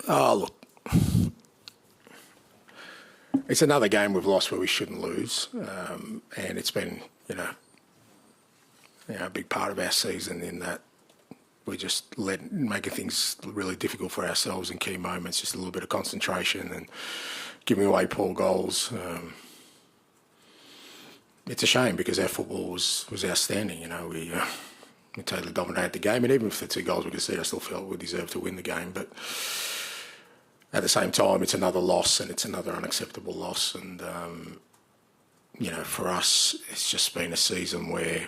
Oh, look, it's another game we've lost where we shouldn't lose, and it's been, a big part of our season in that we just making things really difficult for ourselves in key moments. Just a little bit of concentration, and giving away poor goals. It's a shame because our football was outstanding. You know, we totally dominated the game, and even if the 2 goals we conceded, I still felt we deserved to win the game. But at the same time, it's another loss, and it's another unacceptable loss. And you know, for us, it's just been a season where,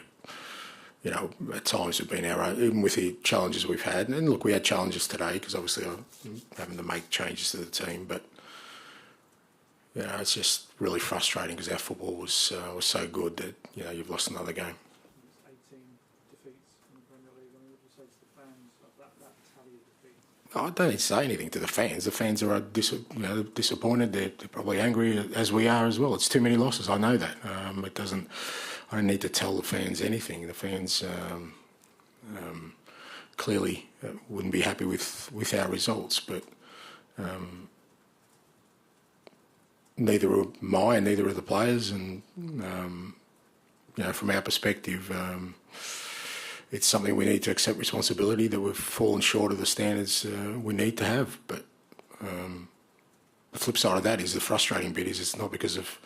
you know, at times we've been our own, even with the challenges we've had. And look, we had challenges today because obviously I'm having to make changes to the team, but you know, it's just really frustrating because our football was so good that, you know, you've lost another game. 18 defeats in the Premier League. I mean, what do you say to the fans of that tally of defeats? I don't need to say anything to the fans. The fans are disappointed. They're probably angry as we are as well. It's too many losses. I know that. It doesn't. I don't need to tell the fans anything. The fans clearly wouldn't be happy with our results, but neither are mine, neither are the players, and you know, from our perspective, it's something we need to accept responsibility that we've fallen short of the standards we need to have. But the flip side of that is the frustrating bit is it's not because of,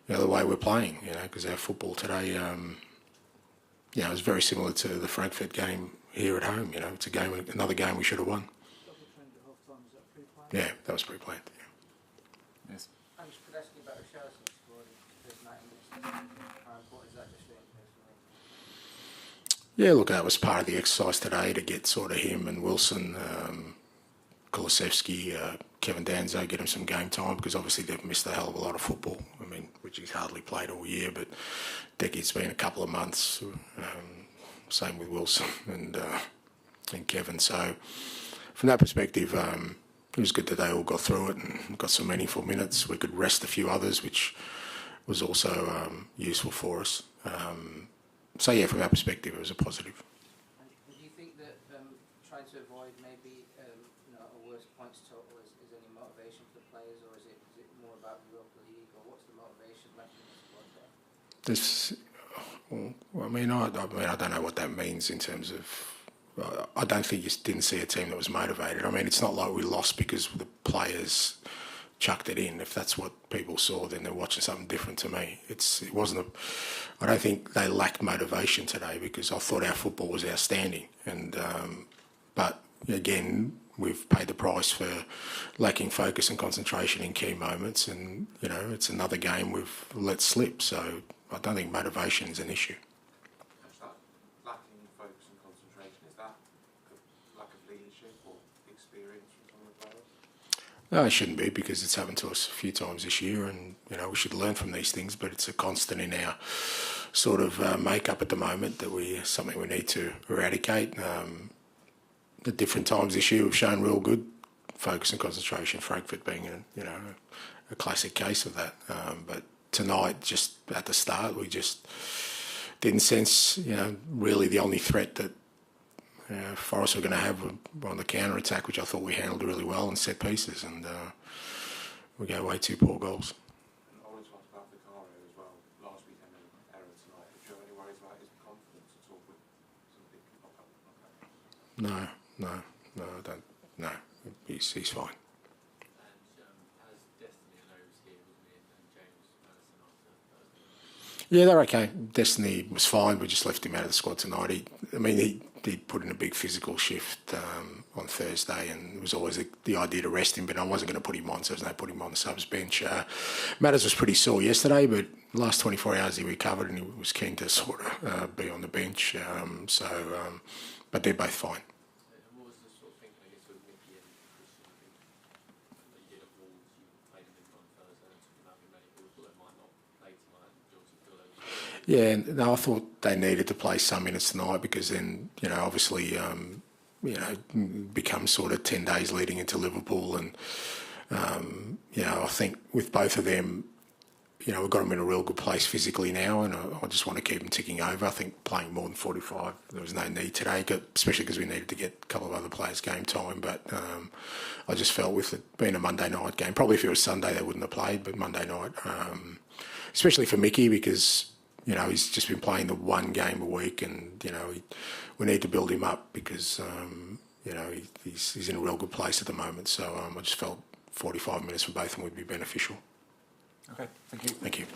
you know, the way we're playing. You know, because our football today, you know, is very similar to the Frankfurt game here at home. You know, it's another game we should have won. Double change at half time, is that pre-planned? Yeah, that was pre-planned. Yeah. Yes. Ange Postecoglou better shots in the squad in the first 90 minutes. How important is that just for him personally? Yeah, look, that was part of the exercise today to get sort of him and Wilson, Kulusevski, Kevin Danzo, get him some game time because obviously they've missed a hell of a lot of football. I mean, which he's hardly played all year, but Decky's been a couple of months. Same with Wilson and Kevin. So from that perspective, it was good that they all got through it and got some meaningful minutes. We could rest a few others, which was also useful for us. So yeah, from our perspective, it was a positive. And do you think that trying to avoid maybe you know, a worse points total is any motivation for the players, or is it more about Europa League, or what's the motivation left in the squad there? I mean, I don't know what that means in terms of. I don't think you didn't see a team that was motivated. I mean, it's not like we lost because the players chucked it in. If that's what people saw, then they're watching something different to me. It wasn't I don't think they lacked motivation today because I thought our football was outstanding. And but again, we've paid the price for lacking focus and concentration in key moments. And you know, it's another game we've let slip. So I don't think motivation is an issue. Lacking focus and concentration, is that a lack of leadership or experience from some of the players? No, it shouldn't be because it's happened to us a few times this year, and you know we should learn from these things. But it's a constant in our sort of makeup at the moment that something we need to eradicate. At different times this year, we've shown real good focus and concentration. Frankfurt being a classic case of that. But tonight, just at the start, we just didn't sense really the only threat that Forest were going to have on the counter attack, which I thought we handled really well in set pieces, and we gave away 2 poor goals. And I wanted to ask about Vicario as well. Last weekend, an error tonight. Do you have any worries about his confidence at all with something pop up like that? No, I don't. No, he's fine. Yeah, they're okay. Destiny was fine. We just left him out of the squad tonight. He put in a big physical shift on Thursday, and it was always the idea to rest him, but I wasn't going to put him on, so there's no put him on the subs bench. Matters was pretty sore yesterday, but the last 24 hours he recovered and he was keen to sort of be on the bench. But they're both fine. What was the sort of thinking, I guess, with Mickey and Christian? I think you did at Wolves, you played them on Thursday and took them out with many people, thought they might not play tonight. Do you obviously feel those? Yeah, no, I thought they needed to play some minutes tonight because then, obviously, become sort of 10 days leading into Liverpool. And, I think with both of them, we've got them in a real good place physically now, and I just want to keep them ticking over. I think playing more than 45, there was no need today, especially because we needed to get a couple of other players game time. But I just felt with it being a Monday night game, probably if it was Sunday they wouldn't have played, but Monday night, especially for Mickey because, he's just been playing the one game a week, and, we need to build him up because, he's in a real good place at the moment. So I just felt 45 minutes for both of them would be beneficial. Okay, thank you. Thank you.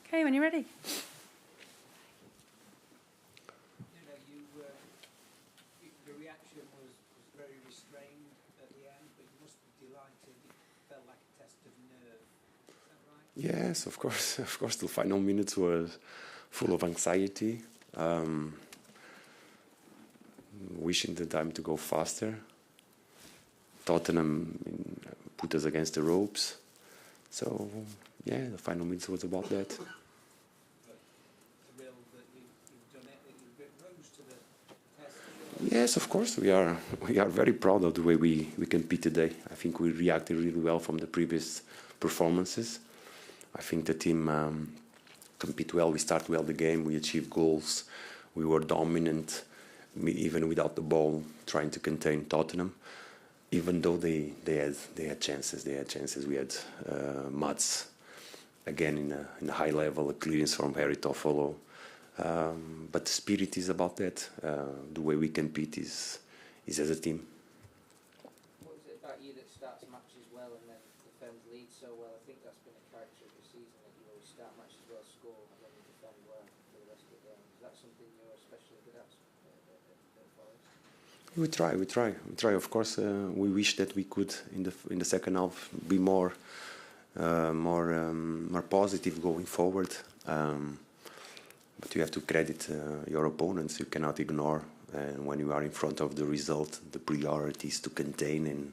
Okay, when you're ready. The reaction was very restrained at the end, but you must be delighted. It felt like a test of nerve. Is that right? Yes, of course. Of course, the final minutes were full of anxiety, wishing the time to go faster. Tottenham put us against the ropes. So, yeah, the final minutes was about that. Thrilled that you've done it, that you've rose to the test. Yes, of course, we are very proud of the way we compete today. I think we reacted really well from the previous performances. I think the team compete well. We start well the game. We achieved goals. We were dominant, even without the ball, trying to contain Tottenham. Even though they had chances. We had Mats again in a high level, a clearance from Hayterstv. But the spirit is about that. The way we compete is as a team. What is it about you that starts matches well and then defends leads so well? I think that's been a character of the season, that you always start matches well, score, and then you defend well for the rest of the game. Is that something you're especially good at Forest? We try. Of course, we wish that we could in the second half be more positive going forward. But you have to credit your opponents. You cannot ignore, and when you are in front of the result, the priority is to contain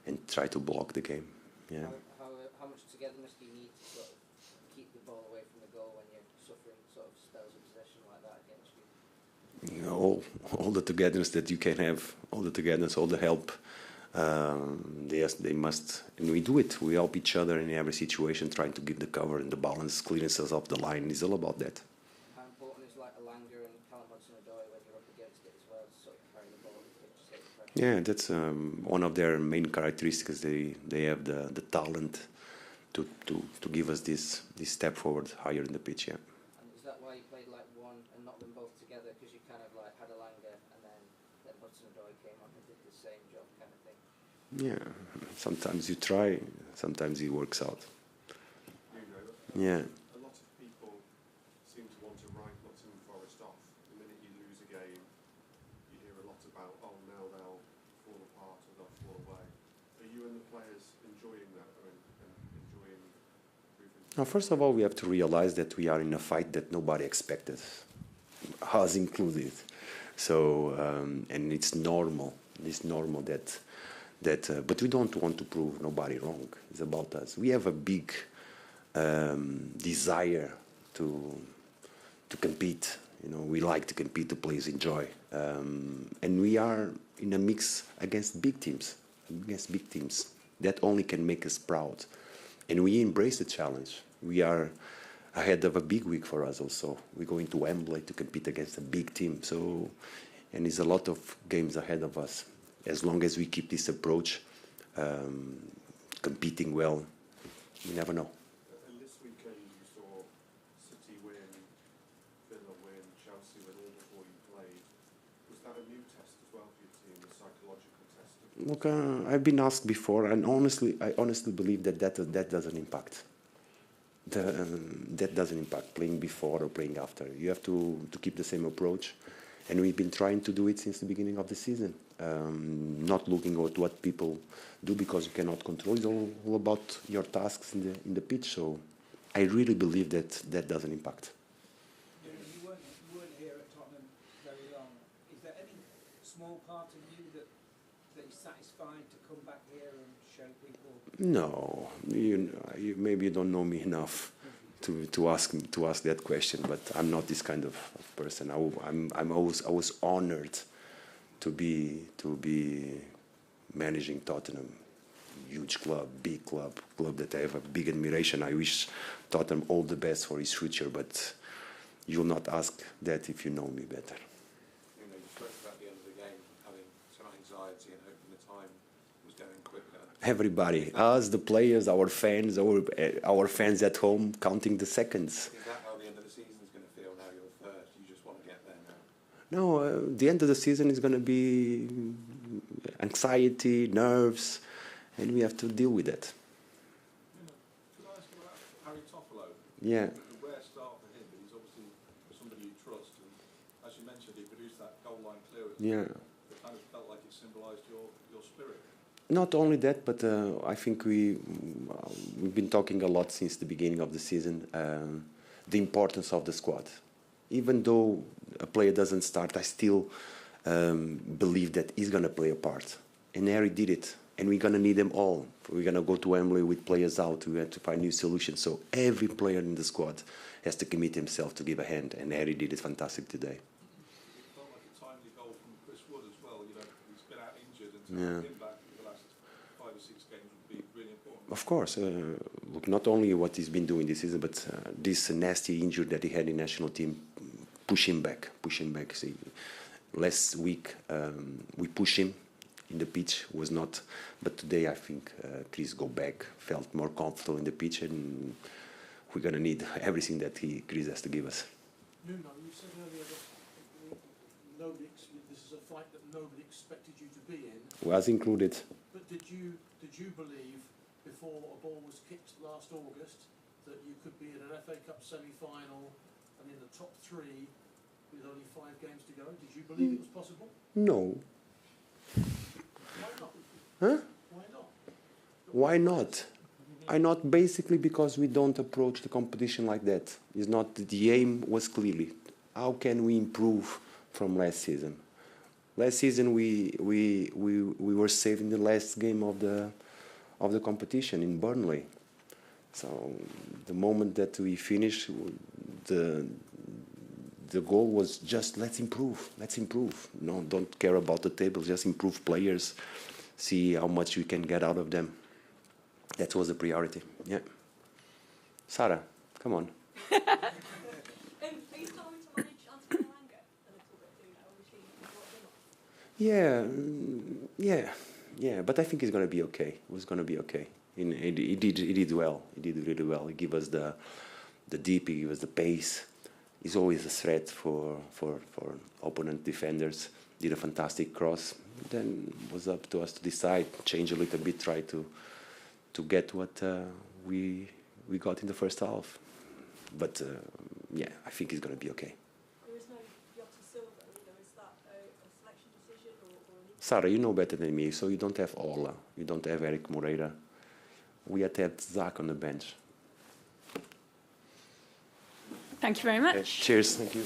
and try to block the game. Yeah. How much togetherness do you need to sort of keep the ball away from the goal when you're suffering sort of spells of possession like that against you? You know, all the togetherness that you can have, all the togetherness, all the help. They must, and we do it. We help each other in every situation, trying to give the cover and the balance, clearances of the line. It's all about that. How important is like Alanga and Callum Hudson-Odoi when you're up against it as well, to sort of carry the ball and take the pressure? Yeah, that's one of their main characteristics. They have the talent to give us this step forward higher in the pitch. Yeah. And is that why you played like one and not them both together, because you kind of like had Alanga and then Hudson-Odoi came on and did the same job kind of thing? Yeah, sometimes you try, sometimes it works out. Yeah. A lot of people seem to want to write Nottingham Forest off. The minute you lose a game, you hear a lot about, oh, now they'll fall apart or they'll fall away. Are you and the players enjoying that and enjoying proving? Now, first of all, we have to realize that we are in a fight that nobody expected, us included. So, and it's normal. It's normal that but we don't want to prove nobody wrong. It's about us. We have a big desire to compete. You know, we like to compete. The players enjoy, and we are in a mix against big teams. That only can make us proud, and we embrace the challenge. We are ahead of a big week for us. Also, we're going to Wembley to compete against a big team. So, and there's a lot of games ahead of us. As long as we keep this approach, competing well, you never know. And this weekend you saw City win, Villa win, Chelsea win all before you played. Was that a new test as well for your team, a psychological test? Look, I've been asked before, and I honestly believe that doesn't impact. That doesn't impact playing before or playing after. You have to keep the same approach, and we've been trying to do it since the beginning of the season. Not looking at what people do, because you cannot control. It's all about your tasks in the pitch. So I really believe that doesn't impact. You weren't here at Tottenham very long. Is there any small part of you that is satisfied to come back here and show people? No, you maybe you don't know me enough to ask that question. But I'm not this kind of person. I was honored to be managing Tottenham, huge club, big club that I have a big admiration. I wish Tottenham all the best for his future, but you'll not ask that if you know me better. You know, you spoke about the end of the game having some anxiety and hoping the time was going quicker. Everybody, us, the players, our fans at home, counting the seconds. Is that how the end of the season is going to feel now you're third? You just want to get there now? No, the end of the season is going to be anxiety, nerves, and we have to deal with that. Could I ask about Hayterstv? Yeah. The worst as you mentioned, he produced that goal line clearance. Yeah. It kind of felt like it symbolised your spirit. Not only that, but I think we've been talking a lot since the beginning of the season, the importance of the squad. Even though a player doesn't start, I still believe that he's going to play a part. And Harry did it. And we're going to need them all. We're going to go to Wembley with players out. We have to find new solutions. So every player in the squad has to commit himself to give a hand. And Harry did it fantastic today. It felt like a timely goal from Chris Wood as well. You know, he's been out injured, and to have him back for the last 5 or 6 games would be really important. Of course. Look, not only what he's been doing this season, but this nasty injury that he had in national team, push him back. See, last week we pushed him in the pitch, was not, but today I think Chris go back, felt more comfortable in the pitch, and we're going to need everything that Chris has to give us. Nuno, you said earlier that this is a fight that nobody expected you to be in. Was included. But did you believe before a ball was kicked last August that you could be in an FA Cup semi-final and in the top 3 with only 5 games to go? Did you believe it was possible? No. Why not? Huh? Why not? Why not? Why not? Basically because we don't approach the competition like that. It's not, the aim was clearly, how can we improve from last season? Last season we were saved in the last game of the competition in Burnley. So the moment that we finished, the goal was just let's improve. No, don't care about the table, just improve players, see how much we can get out of them. That was the priority. Yeah. Sarah, come on. Are you starting to manage Antonio Lange a little bit, do you know? Obviously, you brought him on. Yeah. But I think he's going to be okay. It was going to be okay. He did well. He did really well. He gave us the deep. He gave us the pace. He's always a threat for opponent defenders. Did a fantastic cross. Then it was up to us to decide, change a little bit, try to get what we got in the first half. But yeah, I think he's going to be okay. There is no Jota Silva either. Is that a selection decision or Sarah, you know better than me, so you don't have Ola, you don't have Eric Moreira. We had to have Zach on the bench. Thank you very much. Okay, cheers, thank you.